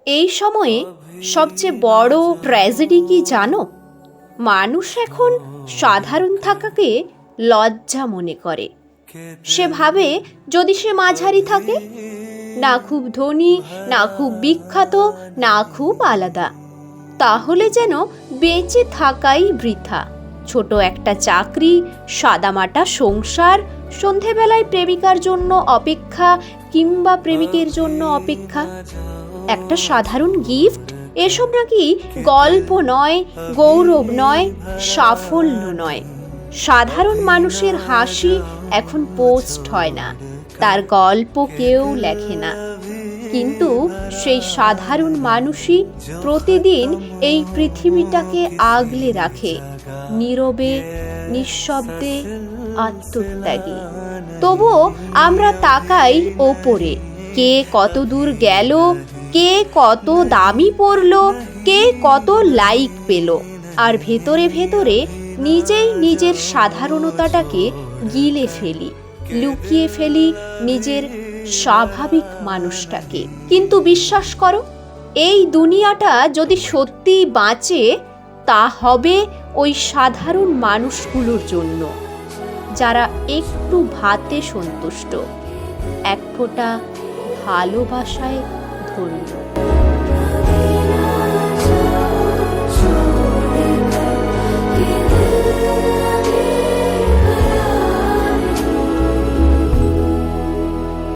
এই সময়ে সবচেয়ে বড় ট্র্যাজেডি কি জানো? মানুষ এখন সাধারণ থাকাকে লজ্জা মনে করে। সে ভাবে যদি সে মাঝারি থাকে, না খুব ধনী, না খুব বিখ্যাত, না খুব আলাদা, তাহলে যেন বেঁচে থাকাই বৃথা। ছোট একটা চাকরি, সাদামাটা সংসার, সন্ধেবেলায় প্রেমিকার জন্য অপেক্ষা কিংবা প্রেমিকের জন্য অপেক্ষা, একটা সাধারণ গিফট, এসব নাকি গল্প নয়, গৌরব নয়, সাফল্য নয়। সাধারণ মানুষের হাসি এখন পোস্ট হয় না, তার গল্প কেউ লেখে না, কিন্তু সেই সাধারণ মানুষই প্রতিদিন এই পৃথিবীটাকে আগলে রাখে, নীরবে, নিঃশব্দে, আত্মত্যাগী। তবুও আমরা তাকাই ওপরে, কে কত দূর গেল, কে কত দামি পড়ল, কে কত লাইক পেল, আর ভেতরে ভেতরে নিজেই নিজের সাধারণতাটাকে গিলে ফেলি, লুকিয়ে ফেলি নিজের স্বাভাবিক মানুষটাকে। কিন্তু বিশ্বাস করো, এই দুনিয়াটা যদি সত্যি বাঁচে, তা হবে ওই সাধারণ মানুষগুলোর জন্য, যারা একটু ভাতে সন্তুষ্ট, এক ফোঁটা ভালোবাসায় ধন্য।